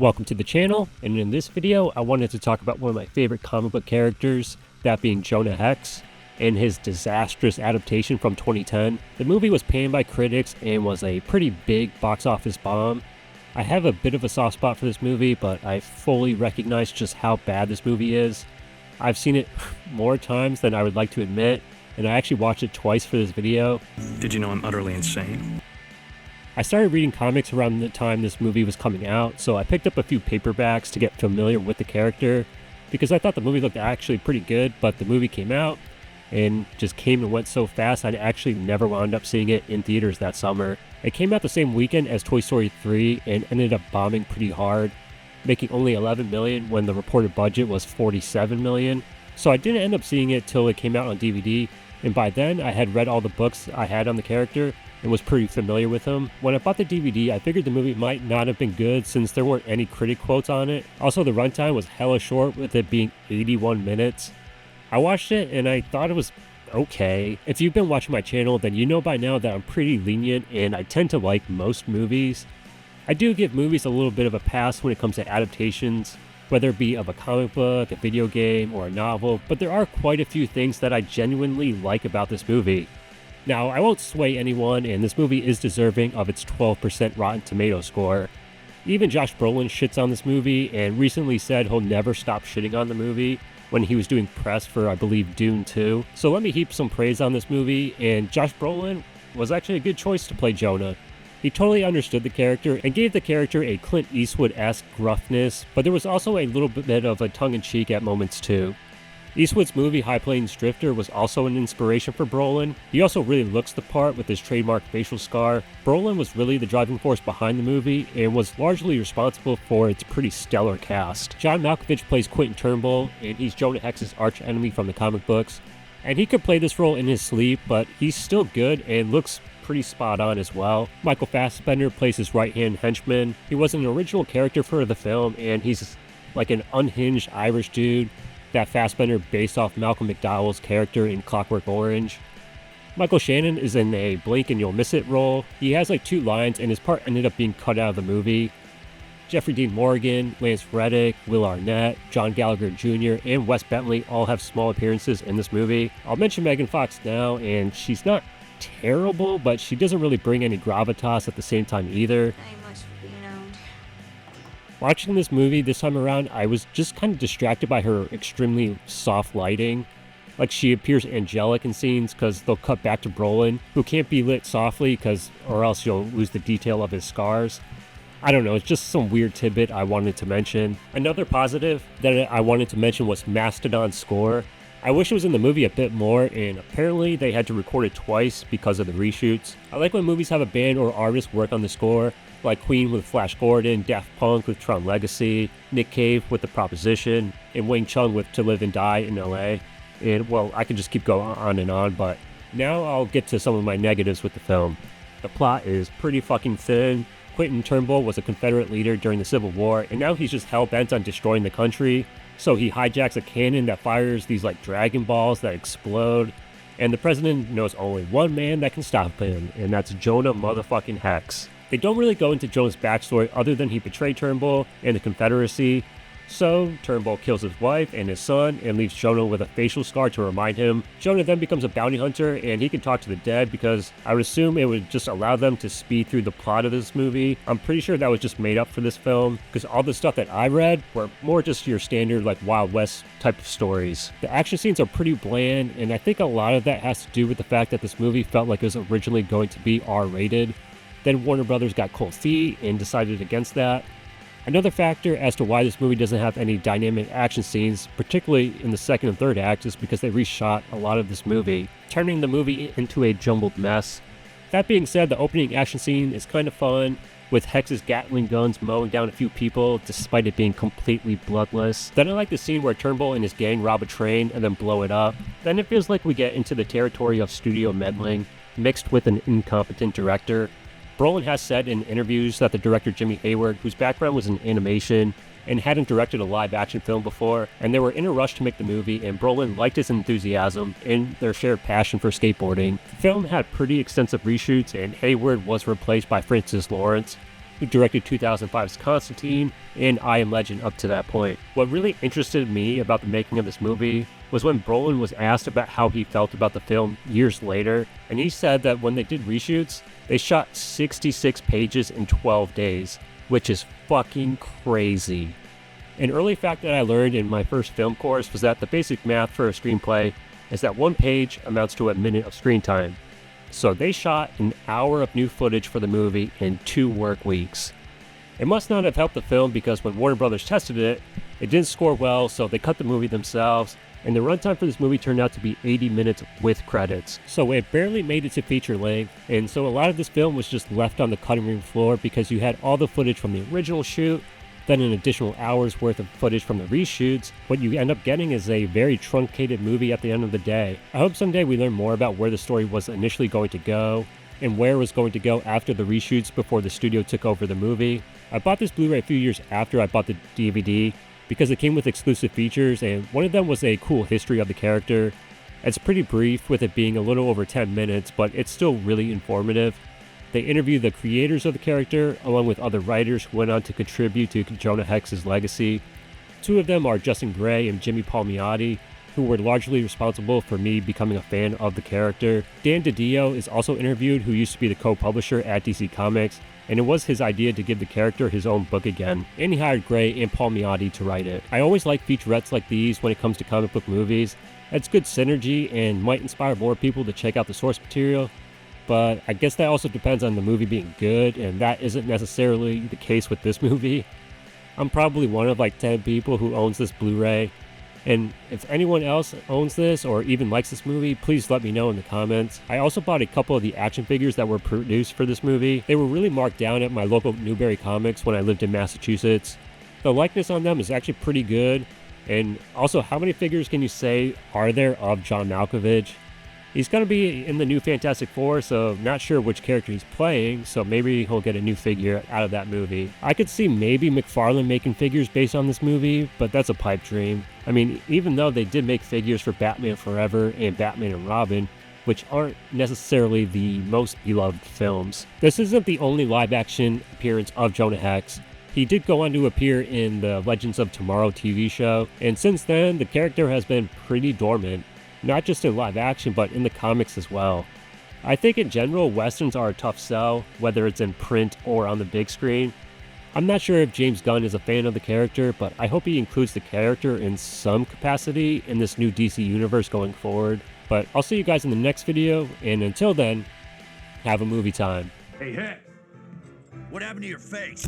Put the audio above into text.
Welcome to the channel, and in this video I wanted to talk about one of my favorite comic book characters, that being Jonah Hex, and his disastrous adaptation from 2010. The movie was panned by critics and was a pretty big box office bomb. I have a bit of a soft spot for this movie, but I fully recognize just how bad this movie is. I've seen it more times than I would like to admit, and I actually watched it twice for this video. Did you know I'm utterly insane? I started reading comics around the time this movie was coming out, so I picked up a few paperbacks to get familiar with the character, because I thought the movie looked actually pretty good, but the movie came out and just came and went so fast I actually never wound up seeing it in theaters that summer. It came out the same weekend as Toy Story 3 and ended up bombing pretty hard, making only $11 million when the reported budget was $47 million. So I didn't end up seeing it till it came out on DVD, and by then I had read all the books I had on the character and was pretty familiar with him. When I bought the DVD, I figured the movie might not have been good since there weren't any critic quotes on it. Also, the runtime was hella short, with it being 81 minutes. I watched it and I thought it was okay. If you've been watching my channel, then you know by now that I'm pretty lenient and I tend to like most movies. I do give movies a little bit of a pass when it comes to adaptations, whether it be of a comic book, a video game, or a novel, but there are quite a few things that I genuinely like about this movie. Now, I won't sway anyone, and this movie is deserving of its 12% Rotten Tomatoes score. Even Josh Brolin shits on this movie and recently said he'll never stop shitting on the movie when he was doing press for, I believe, Dune 2. So let me heap some praise on this movie, and Josh Brolin was actually a good choice to play Jonah. He totally understood the character and gave the character a Clint Eastwood-esque gruffness, but there was also a little bit of a tongue-in-cheek at moments too. Eastwood's movie High Plains Drifter was also an inspiration for Brolin. He also really looks the part with his trademark facial scar. Brolin was really the driving force behind the movie and was largely responsible for its pretty stellar cast. John Malkovich plays Quentin Turnbull, and he's Jonah Hex's arch-enemy from the comic books. And he could play this role in his sleep, but he's still good and looks pretty spot on as well. Michael Fassbender plays his right-hand henchman. He was an original character for the film, and he's like an unhinged Irish dude that Fassbender based off Malcolm McDowell's character in Clockwork Orange. Michael Shannon is in a blink and you'll miss it role. He has like 2 lines and his part ended up being cut out of the movie. Jeffrey Dean Morgan, Lance Reddick, Will Arnett, John Gallagher Jr., and Wes Bentley all have small appearances in this movie. I'll mention Megan Fox now, and she's not terrible, but she doesn't really bring any gravitas at the same time either. Watching this movie this time around, I was just kind of distracted by her extremely soft lighting. Like, she appears angelic in scenes because they'll cut back to Brolin, who can't be lit softly or else you'll lose the detail of his scars. I don't know, it's just some weird tidbit I wanted to mention. Another positive that I wanted to mention was Mastodon's score. I wish it was in the movie a bit more, and apparently they had to record it twice because of the reshoots. I like when movies have a band or artist work on the score, like Queen with Flash Gordon, Daft Punk with Tron Legacy, Nick Cave with The Proposition, and Wayne Chung with To Live and Die in LA. And well, I could just keep going on and on, but now I'll get to some of my negatives with the film. The plot is pretty fucking thin. Quentin Turnbull was a Confederate leader during the Civil War, and now he's just hell-bent on destroying the country. So he hijacks a cannon that fires these like Dragon Balls that explode, and the president knows only one man that can stop him, and that's Jonah motherfucking Hex. They don't really go into Jonah's backstory other than he betrayed Turnbull and the Confederacy. So Turnbull kills his wife and his son and leaves Jonah with a facial scar to remind him. Jonah then becomes a bounty hunter, and he can talk to the dead because I would assume it would just allow them to speed through the plot of this movie. I'm pretty sure that was just made up for this film because all the stuff that I read were more just your standard like Wild West type of stories. The action scenes are pretty bland, and I think a lot of that has to do with the fact that this movie felt like it was originally going to be R-rated. Then Warner Brothers got cold feet and decided against that. Another factor as to why this movie doesn't have any dynamic action scenes, particularly in the second and third acts, is because they reshot a lot of this movie, turning the movie into a jumbled mess. That being said, the opening action scene is kind of fun, with Hex's Gatling guns mowing down a few people despite it being completely bloodless. Then I like the scene where Turnbull and his gang rob a train and then blow it up. Then it feels like we get into the territory of studio meddling, mixed with an incompetent director. Brolin has said in interviews that the director Jimmy Hayward, whose background was in animation and hadn't directed a live-action film before, and they were in a rush to make the movie, and Brolin liked his enthusiasm and their shared passion for skateboarding. The film had pretty extensive reshoots, and Hayward was replaced by Francis Lawrence, who directed 2005's Constantine and I Am Legend up to that point. What really interested me about the making of this movie was when Brolin was asked about how he felt about the film years later, and he said that when they did reshoots, they shot 66 pages in 12 days, which is fucking crazy. An early fact that I learned in my first film course was that the basic math for a screenplay is that one page amounts to a minute of screen time. So they shot an hour of new footage for the movie in 2 work weeks. It must not have helped the film because when Warner Brothers tested it, it didn't score well, so they cut the movie themselves, and the runtime for this movie turned out to be 80 minutes with credits. So it barely made it to feature length, and so a lot of this film was just left on the cutting room floor because you had all the footage from the original shoot, then an additional hour's worth of footage from the reshoots. What you end up getting is a very truncated movie at the end of the day. I hope someday we learn more about where the story was initially going to go, and where it was going to go after the reshoots before the studio took over the movie. I bought this Blu-ray a few years after I bought the DVD because it came with exclusive features, and one of them was a cool history of the character. It's pretty brief with it being a little over 10 minutes, but it's still really informative. They interview the creators of the character, along with other writers who went on to contribute to Jonah Hex's legacy. 2 of them are Justin Gray and Jimmy Palmiotti, who were largely responsible for me becoming a fan of the character. Dan DiDio is also interviewed, who used to be the co-publisher at DC Comics, and it was his idea to give the character his own book again, and he hired Gray and Palmiotti to write it. I always like featurettes like these when it comes to comic book movies. It's good synergy and might inspire more people to check out the source material. But I guess that also depends on the movie being good, and that isn't necessarily the case with this movie. I'm probably one of like 10 people who owns this Blu-ray, and if anyone else owns this or even likes this movie, please let me know in the comments. I also bought a couple of the action figures that were produced for this movie. They were really marked down at my local Newberry Comics when I lived in Massachusetts. The likeness on them is actually pretty good, and also how many figures can you say are there of John Malkovich? He's going to be in the new Fantastic Four, so not sure which character he's playing, so maybe he'll get a new figure out of that movie. I could see maybe McFarlane making figures based on this movie, but that's a pipe dream. I mean, even though they did make figures for Batman Forever and Batman and Robin, which aren't necessarily the most beloved films. This isn't the only live-action appearance of Jonah Hex. He did go on to appear in the Legends of Tomorrow TV show, and since then, the character has been pretty dormant. Not just in live action, but in the comics as well. I think in general, westerns are a tough sell, whether it's in print or on the big screen. I'm not sure if James Gunn is a fan of the character, but I hope he includes the character in some capacity in this new DC universe going forward. But I'll see you guys in the next video, and until then, have a movie time. Hey, Hex, what happened to your face?